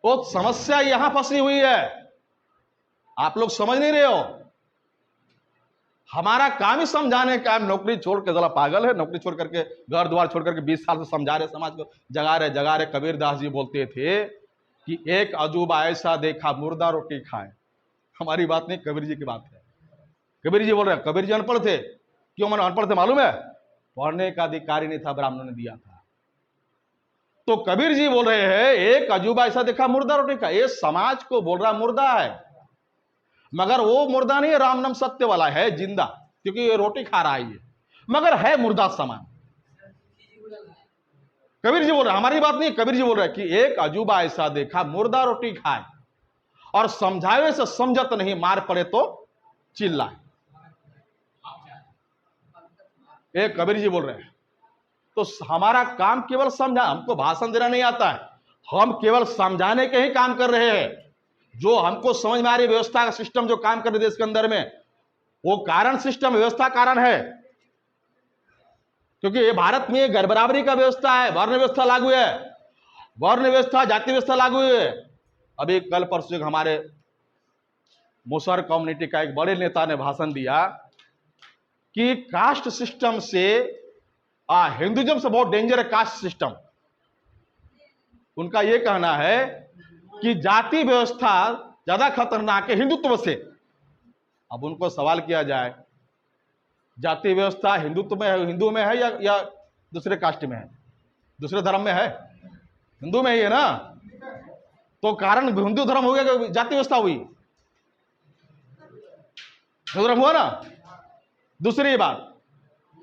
तो समस्या यहां फंसी हुई है, आप लोग समझ नहीं रहे हो। हमारा काम ही समझाने का, नौकरी छोड़ के, जरा पागल है, नौकरी छोड़ करके, घर द्वार छोड़ करके 20 साल से समझा रहे समाज को, जगा रहे। कबीरदास जी बोलते थे कि एक अजूबा ऐसा देखा मुर्दा रोटी खाए। हमारी बात नहीं, कबीर जी की बात है। कबीर जी बोल रहे हैं, कबीर जी अनपढ़ थे। क्यों मैंने अनपढ़ थे मालूम है? पढ़ने का अधिकार ही नहीं था, ब्राह्मणों ने दिया था। तो कबीर जी बोल रहे हैं एक अजूबा ऐसा देखा मुर्दा रोटी खाए। ये समाज को बोल रहा मुर्दा है, मगर वो मुर्दा नहीं है, राम नाम सत्य वाला है, जिंदा, क्योंकि ये रोटी खा रहा है ये, मगर है मुर्दा समान। कबीर जी बोल रहे, हमारी बात नहीं, कबीर जी बोल रहे कि एक अजूबा ऐसा देखा मुर्दा रोटी खाए, और समझावे से समझत नहीं, मार पड़े तो चिल्लाए। एक कबीर जी बोल रहे हैं। तो हमारा काम केवल समझा, हमको भाषण देना नहीं आता है, हम केवल समझाने के ही काम कर रहे हैं। जो हमको समझ में आ रही व्यवस्था का सिस्टम जो काम कर रहे देश के अंदर में, वो कारण सिस्टम, व्यवस्था कारण है। क्योंकि ये भारत में घर बराबरी का व्यवस्था है, वर्ण व्यवस्था लागू है, वर्ण व्यवस्था, जाति व्यवस्था लागू है। अभी कल परसों हमारे मुसहर कम्युनिटी का एक बड़े नेता ने भाषण दिया कि कास्ट सिस्टम से, हिंदुइज्म से बहुत डेंजर है कास्ट सिस्टम। उनका यह कहना है कि जाति व्यवस्था ज्यादा खतरनाक है हिंदुत्व से। अब उनको सवाल किया जाए, जाति व्यवस्था हिंदुत्व में है, हिंदू में है या दूसरे कास्ट में है, दूसरे धर्म में है? हिंदू में ही है ना। तो कारण हिंदू धर्म हो गया कि जाति व्यवस्था हुई? हिंदू धर्म हुआ ना। दूसरी बात,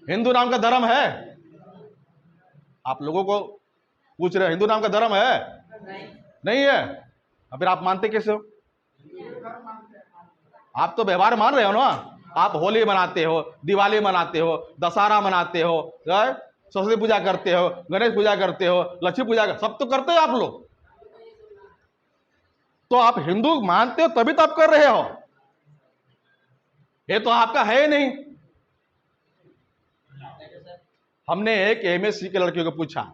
हिंदू नाम का धर्म है? आप लोगों को पूछ रहे, हिंदू नाम का धर्म है? नहीं है। अब फिर आप मानते कैसे हो? आप तो व्यवहार मान रहे हो ना। आप होली मनाते हो, दिवाली मनाते हो, दशहरा मनाते हो, सरस्वती पूजा करते हो, गणेश पूजा करते हो, लक्ष्मी पूजा, सब तो करते हो आप लोग। तो आप हिंदू मानते हो तभी तो आप कर रहे हो, ये तो आपका है ही नहीं। हमने एक एमएससी के लड़कियों को पूछा,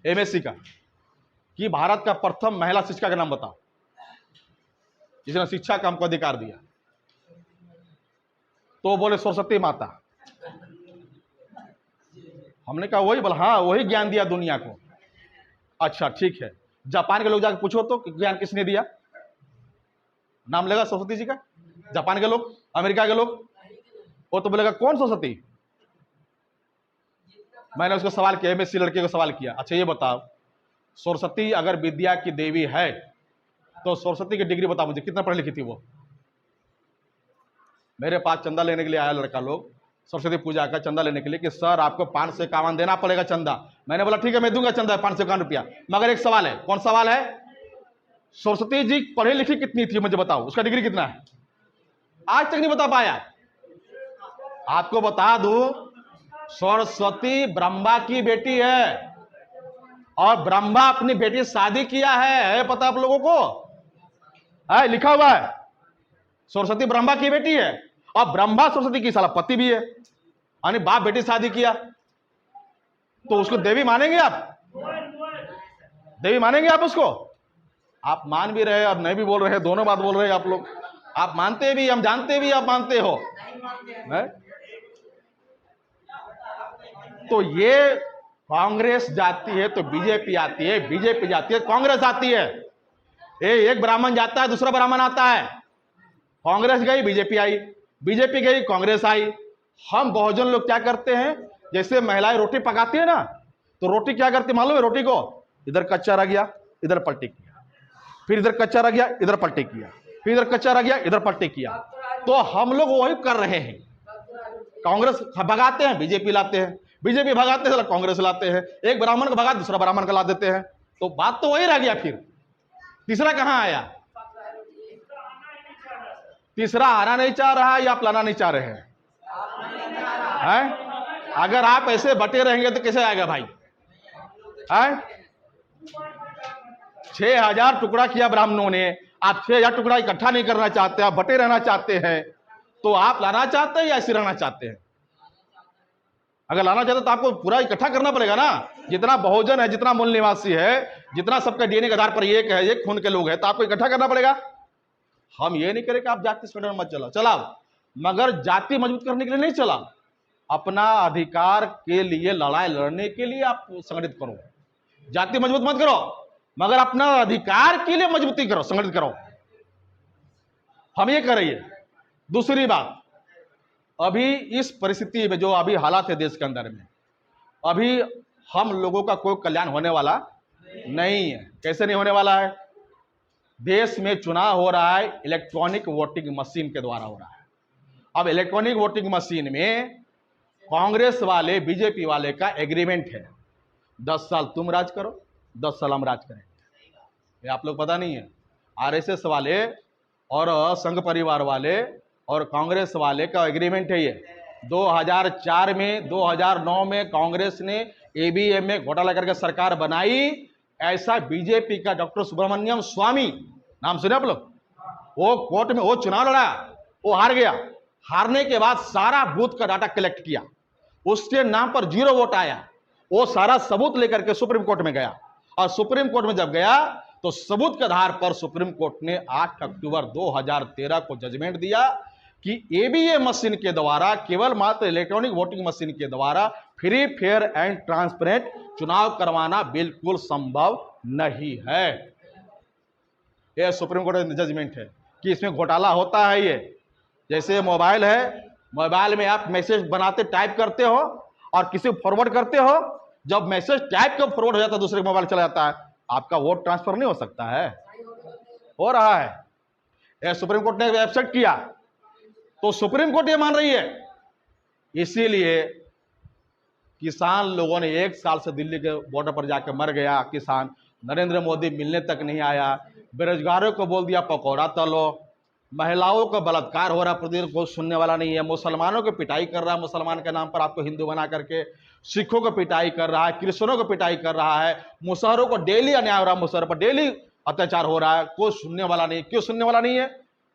एमएससी का, कि भारत का प्रथम महिला शिक्षिका का नाम बताओ, जिसने शिक्षा का हमको अधिकार दिया। तो बोले सरस्वती माता। हमने कहा वही बोला, हाँ वही ज्ञान दिया दुनिया को। अच्छा ठीक है, जापान के लोग जाकर पूछो तो ज्ञान किसने दिया, नाम लेगा सरस्वती जी का? जापान के लोग, अमेरिका के लोग, वो तो बोलेगा कौन सरस्वती। मैंने उसको सवाल किया, एमएससी लड़के को सवाल किया, अच्छा ये बताओ, सरस्वती अगर विद्या की देवी है तो सरस्वती की डिग्री बताओ मुझे, कितना पढ़ी लिखी थी वो? मेरे पास चंदा लेने के लिए आया लड़का लोग, सरस्वती पूजा का चंदा लेने के लिए, कि सर आपको 500 51 देना पड़ेगा चंदा। मैंने बोला ठीक है मैं दूंगा चंदा 500 51 रुपया, मगर एक सवाल है। कौन सवाल है? सरस्वती जी पढ़ी लिखी कितनी थी मुझे बताओ, उसका डिग्री कितना है? आज तक नहीं बता पाया। आपको बता दूं, सरस्वती ब्रह्मा की बेटी है, और ब्रह्मा अपनी बेटी से शादी किया है पता आप लोगों को? है लिखा हुआ है, सरस्वती ब्रह्मा की बेटी है, और ब्रह्मा सरस्वती की साला पति भी है, यानी बाप बेटी शादी किया, तो उसको देवी मानेंगे आप? देवी मानेंगे आप उसको? आप मान भी रहे और नहीं भी बोल रहे, दोनों बात बोल रहे हैं आप लोग। आप मानते भी, हम जानते भी, आप मानते हो है? तो ये कांग्रेस जाती है तो बीजेपी आती है, बीजेपी जाती है कांग्रेस आती है। एक ब्राह्मण जाता है दूसरा ब्राह्मण आता है, कांग्रेस गई बीजेपी आई, बीजेपी गई कांग्रेस आई। हम बहुजन लोग क्या करते हैं, जैसे महिलाएं रोटी पकाती है ना, तो रोटी क्या करती मालूम है? रोटी को इधर कच्चा रह गया इधर पलटी किया, फिर इधर कच्चा रह गया इधर पलटी किया, फिर इधर कच्चा रह गया इधर पलटी किया। तो हम लोग वही कर रहे हैं। कांग्रेस भगाते हैं बीजेपी लाते हैं, बीजेपी भगाते हैं कांग्रेस लाते हैं, एक ब्राह्मण को भगा दूसरा ब्राह्मण को ला देते हैं, तो बात तो वही रह गया। फिर तीसरा कहां आया? तीसरा आना नहीं चाह रहा या आप लाना नहीं चाह रहे हैं? अगर आप ऐसे बटे रहेंगे तो कैसे आएगा भाई? 6000 टुकड़ा किया ब्राह्मणों ने, आप 6000 टुकड़ा इकट्ठा नहीं करना चाहते, आप बटे रहना चाहते हैं, तो आप लाना चाहते हैं या ऐसे रहना चाहते हैं? अगर लाना चाहते तो आपको पूरा इकट्ठा करना पड़ेगा ना, जितना बहुजन है, जितना मूल निवासी है, जितना सबका डीएनए के आधार पर एक है, एक खून के लोग हैं, तो आपको इकट्ठा करना पड़ेगा। हम ये नहीं करें कि आप जाति संगठन मत चलाओ, मगर जाति मजबूत करने के लिए नहीं चला, अपना अधिकार के लिए लड़ाई लड़ने के लिए आप संगठित करो। जाति मजबूत मत करो, मगर अपना अधिकार के लिए मजबूती करो, संगठित करो। हम ये कर रही है। दूसरी बात, अभी इस परिस्थिति में जो अभी हालात है देश के अंदर में, अभी हम लोगों का कोई कल्याण होने वाला नहीं है। कैसे नहीं होने वाला है? देश में चुनाव हो रहा है, इलेक्ट्रॉनिक वोटिंग मशीन के द्वारा हो रहा है। अब इलेक्ट्रॉनिक वोटिंग मशीन में कांग्रेस वाले बीजेपी वाले का एग्रीमेंट है, 10 साल तुम राज करो, 10 साल हम राज करेंगे। ये आप लोग पता नहीं है। आरएसएस वाले और संघ परिवार वाले और कांग्रेस वाले का एग्रीमेंट है ये। 2004 में 2009 में कांग्रेस ने ईवीएम में घोटाला करके सरकार बनाई। ऐसा बीजेपी का डॉक्टर सुब्रमण्यम स्वामी, नाम सुने आप लोग? वो कोर्ट में वो चुनाव लड़ा, वो हार गया। हारने के बाद सारा बूथ का डाटा कलेक्ट किया, उसके नाम पर 0 वोट आया। वो सारा सबूत लेकर के सुप्रीम कोर्ट में गया, और सुप्रीम कोर्ट में जब गया तो सबूत के आधार पर सुप्रीम कोर्ट ने 8 अक्टूबर 2013 को जजमेंट दिया कि ईवीएम मशीन के द्वारा, केवल मात्र इलेक्ट्रॉनिक वोटिंग मशीन के द्वारा फ्री, फेयर एंड ट्रांसपेरेंट चुनाव करवाना बिल्कुल संभव नहीं है। यह सुप्रीम कोर्ट का जजमेंट है कि इसमें घोटाला होता है। ये जैसे मोबाइल है, मोबाइल में आप मैसेज बनाते, टाइप करते हो और किसी को फॉरवर्ड करते हो, जब मैसेज टाइप कर फॉरवर्ड हो जाता है, दूसरे मोबाइल चला जाता है, आपका वोट ट्रांसफर नहीं हो सकता है? हो रहा है। यह सुप्रीम कोर्ट ने एक्सेप्ट किया, तो सुप्रीम कोर्ट ये मान रही है। इसीलिए किसान लोगों ने 1 साल से दिल्ली के बॉर्डर पर जाकर मर गया किसान, नरेंद्र मोदी मिलने तक नहीं आया। बेरोजगारों को बोल दिया पकौड़ा तलो, महिलाओं का बलात्कार हो रहा, प्रतिदिन कोई सुनने वाला नहीं है। मुसलमानों को पिटाई कर रहा है, मुसलमान के नाम पर आपको हिंदू बना करके। सिखों को पिटाई कर रहा है, क्रिश्चियनों को पिटाई कर रहा है, मुसहरों को डेली अन्याय हो रहा है, मुसहरों पर डेली अत्याचार हो रहा है। कोई सुनने वाला नहीं। क्यों सुनने वाला नहीं है?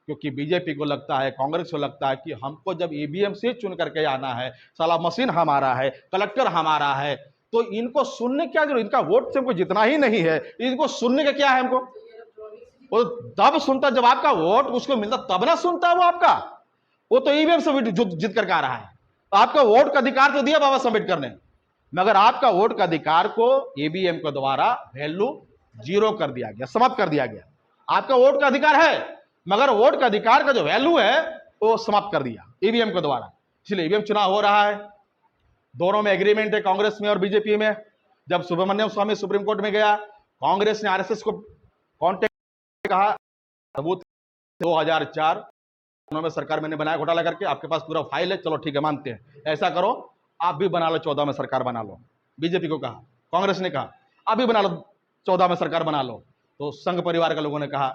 क्योंकि बीजेपी को लगता है, कांग्रेस को लगता है कि हमको जब ईवीएम से चुन करके आना है, साला मशीन हमारा है, कलेक्टर हमारा है, तो इनको सुनने क्या जरूरत? इनका वोट से हमको जितना ही नहीं है, इनको सुनने का क्या है हमको? वो तब सुनता जब आपका वोट उसको मिलता, तब ना सुनता वो आपका। वो तो ईवीएम से जीत करके आ रहा है। आपका वोट का अधिकार तो दिया बाबा साहब अम्बेडकर ने, मगर आपका वोट का अधिकार को ईवीएम के द्वारा वैल्यू 0 कर दिया गया, समाप्त कर दिया गया। आपका वोट का अधिकार है, मगर वोट का अधिकार का जो वैल्यू है वो समाप्त कर दिया ईवीएम के द्वारा। इसलिए ईवीएम चुनाव हो रहा है। दोनों में एग्रीमेंट है, कांग्रेस में और बीजेपी में। जब सुब्रमण्यम स्वामी सुप्रीम कोर्ट में गया, कांग्रेस ने आरएसएस को कांटेक्ट कहा, सबूत 2004 में सरकार मैंने बनाया घोटाला करके, आपके पास पूरा फाइल है, चलो ठीक है मानते हैं, ऐसा करो आप भी बना लो, 14 में सरकार बना लो। बीजेपी को कहा, कांग्रेस ने कहा आप भी बना लो, 14 में सरकार बना लो। तो संघ परिवार के लोगों ने कहा,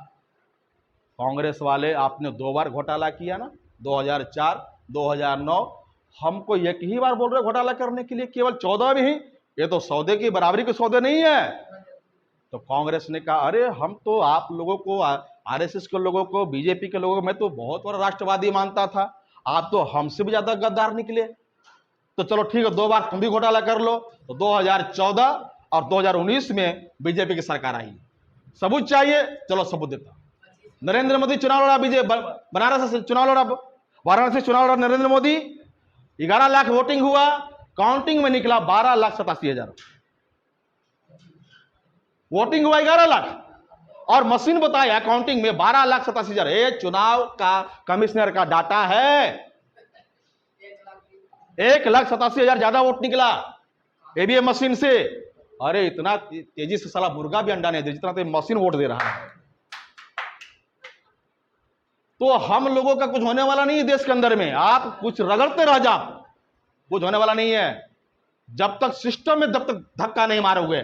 कांग्रेस वाले आपने 2 बार घोटाला किया ना, 2004 2009, हमको एक ही बार बोल रहे घोटाला करने के लिए, केवल 14 में ही, ये तो सौदे की बराबरी के सौदे नहीं है। तो कांग्रेस ने कहा, अरे हम तो आप लोगों को, आरएसएस के लोगों को, बीजेपी के लोगों को मैं तो बहुत बड़ा राष्ट्रवादी मानता था, आप तो हमसे भी ज्यादा गद्दार निकले। तो चलो ठीक है, 2 बार तुम भी घोटाला कर लो। तो 2014 और 2019 में बीजेपी की सरकार आई। सबूत चाहिए, चलो सबूत देता। नरेंद्र मोदी चुनाव लड़ा, बनारस से चुनाव लड़ा, वाराणसी से चुनाव लड़ा नरेंद्र मोदी, 11 लाख वोटिंग हुआ, काउंटिंग में निकला 12,87,000 वोटिंग हुआ, 11 लाख, और मशीन बताया काउंटिंग में 12,87,000। ये चुनाव का कमिश्नर का डाटा है। 1,87,000 ज्यादा वोट निकला ईवीएम मशीन से। अरे इतना तेजी से साला मुर्गा भी अंडा नहीं दे जितना तो मशीन वोट दे रहा है। तो हम लोगों का कुछ होने वाला नहीं है देश के अंदर में। आप कुछ रगड़ते रह जाओ, कुछ होने वाला नहीं है। जब तक सिस्टम में जब तक धक्का नहीं मारोगे,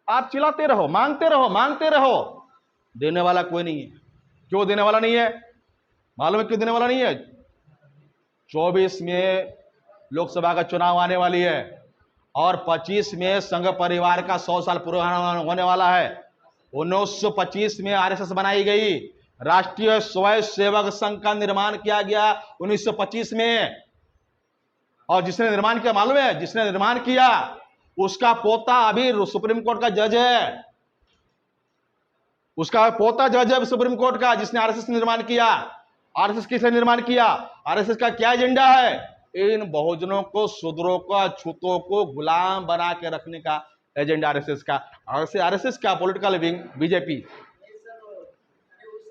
आप चिल्लाते रहो, मांगते रहो, मांगते रहो, देने वाला कोई नहीं है। क्यों देने वाला नहीं है? मालूम है क्यों देने वाला नहीं है? 24 में लोकसभा का चुनाव आने वाली है और 25 में संघ परिवार का 100 साल पूरा होने वाला है। 1925 में आरएसएस बनाई गई, राष्ट्रीय स्वयं सेवक संघ का निर्माण किया गया 1925 में, और जिसने निर्माण किया मालूम है, जिसने निर्माण किया उसका पोता अभी सुप्रीम कोर्ट का जज है, उसका पोता जज है सुप्रीम कोर्ट का, जिसने आरएसएस निर्माण किया। आरएसएस किसने निर्माण किया? आरएसएस का क्या एजेंडा है? इन बहुजनों को, शूद्रों को, अछूतों को गुलाम बना के रखने का एजेंडा आरएसएस का। आरएसएस का पॉलिटिकल विंग बीजेपी,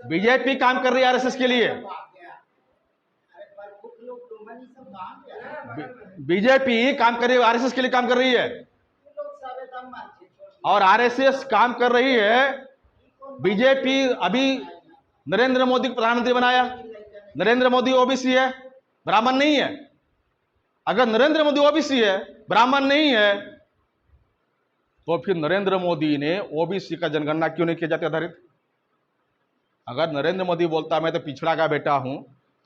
बीजेपी काम कर रही है आरएसएस के लिए। बीजेपी काम कर रही है, आरएसएस के लिए काम कर रही है, और आरएसएस काम कर रही है। बीजेपी अभी नरेंद्र मोदी को प्रधानमंत्री बनाया। नरेंद्र मोदी ओबीसी है, ब्राह्मण नहीं है। अगर नरेंद्र मोदी ओबीसी है, ब्राह्मण नहीं है, तो फिर नरेंद्र मोदी ने ओबीसी का जनगणना क्यों नहीं किया जाती आधारित? अगर नरेंद्र मोदी बोलता मैं तो पिछड़ा का बेटा हूं,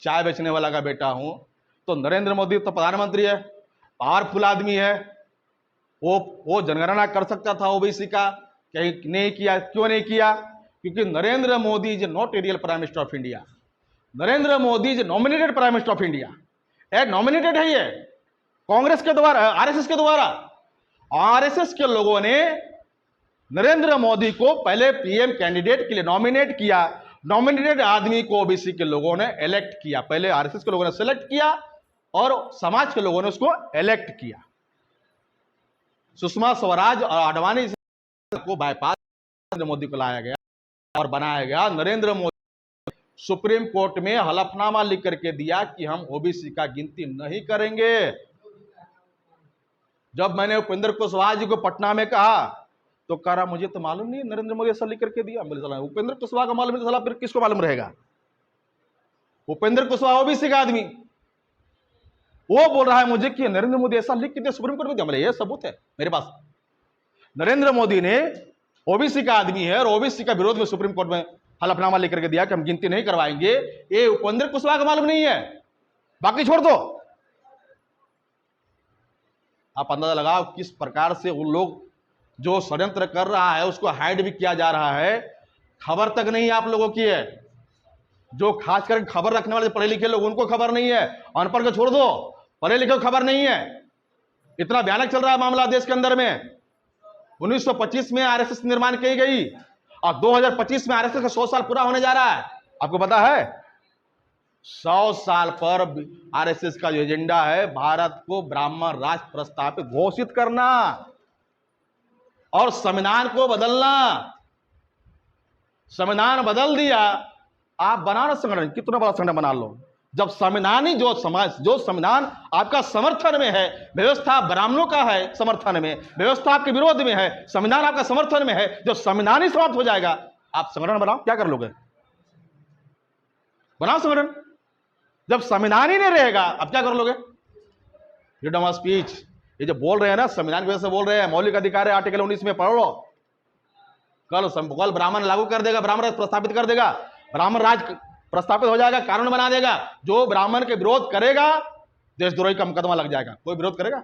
चाय बेचने वाला का बेटा हूं, तो नरेंद्र मोदी तो प्रधानमंत्री है, पावरफुल आदमी है, वो जनगणना कर सकता था ओबीसी का, कहीं नहीं किया। क्यों नहीं किया? क्योंकि Narendra Modi is not a real prime minister of India. Narendra Modi is nominated prime minister of India. Nominated है ये कांग्रेस के द्वारा, आरएसएस के द्वारा। आरएसएस के लोगों ने नरेंद्र मोदी को पहले पीएम कैंडिडेट के लिए नॉमिनेट किया। नॉमिनेटेड आदमी को ओबीसी के लोगों ने इलेक्ट किया। पहले आरएसएस के लोगों ने सिलेक्ट किया और समाज के लोगों ने उसको इलेक्ट किया। सुषमा स्वराज और आडवाणी को बाईपास नरेंद्र मोदी को लाया गया और बनाया गया। नरेंद्र मोदी सुप्रीम कोर्ट में हलफनामा लिख करके दिया कि हम ओबीसी का गिनती नहीं करेंगे। जब मैंने उपेंद्र कुशवाहा जी को पटना में कहा तो कह रहा मुझे तो मालूम नहीं, नरेंद्र मोदी ऐसा लिख करके दिया। उपेंद्र कुशवाहा का मालूम नहीं, फिर किसको मालूम रहेगा? उपेंद्र कुशवाहा ओबीसी का आदमी, वो बोल रहा है मुझे कि नरेंद्र मोदी ऐसा लिख के दिया सुप्रीम कोर्ट में दिया। ये सबूत है मेरे पास। नरेंद्र मोदी ने ओबीसी का आदमी है और ओबीसी का विरोध में सुप्रीम कोर्ट में हलफनामा लेकर के दिया कि हम गिनती नहीं करवाएंगे। ये उपेंद्र कुशवाहा का मालूम नहीं है, बाकी छोड़ दो। आप अंदाजा लगाओ किस प्रकार से उन लोग जो षड्यंत्र कर रहा है उसको हाइड भी किया जा रहा है। खबर तक नहीं आप लोगों की है। जो खास करके खबर रखने वाले पढ़े लिखे लोग, उनको खबर नहीं है। अनपढ़ को छोड़ दो, पढ़े लिखे को खबर नहीं है। इतना भयानक चल रहा है मामला देश के अंदर में। 1925 में आरएसएस निर्माण की गई और 2025 में आरएसएस का 100 साल पूरा होने जा रहा है। आपको पता है 100 साल पर आरएसएस का जो एजेंडा है भारत को ब्राह्मण राष्ट्र प्रस्तावित घोषित करना और संविधान को बदलना। संविधान बदल दिया, आप बनाना संगठन, कितना बड़ा संगठन बना लो। जब संविधानी जो संविधान आपका समर्थन में है, व्यवस्था ब्राह्मणों का है समर्थन में, व्यवस्था आपके विरोध में है, संविधान आपका समर्थन में है, जो संविधान ही समाप्त हो जाएगा आप संगठन बनाओ, क्या कर लोगे? बनाओ संगठन। जब संविधान ही नहीं रहेगा अब क्या कर लोगे? फ्रीडम ऑफ स्पीच, ये जो बोल रहे हैं ना, संविधान की वजह से बोल रहे हैं। मौलिक अधिकार है, आर्टिकल 19 में पढ़ लो। कल ब्राह्मण लागू कर देगा, ब्राह्मण राज प्रस्तावित कर देगा, ब्राह्मण राज प्रस्तावित हो जाएगा, कानून बना देगा। जो ब्राह्मण के विरोध करेगा देशद्रोही का मुकदमा लग जाएगा। कोई विरोध करेगा?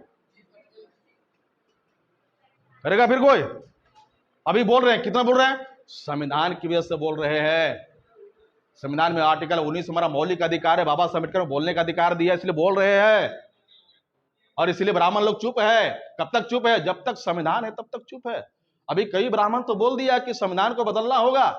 करेगा फिर कोई? अभी बोल रहे हैं, कितना बोल रहे हैं? संविधान की वजह से बोल रहे हैं। संविधान में आर्टिकल 19 हमारा मौलिक अधिकार है, बाबा साहब अम्बेडकर बोलने का अधिकार दिया, इसलिए बोल रहे हैं। और इसलिए ब्राह्मण लोग चुप है। कब तक चुप है? जब तक संविधान है तब तक चुप है। अभी कई ब्राह्मण तो बोल दिया कि संविधान को बदलना होगा।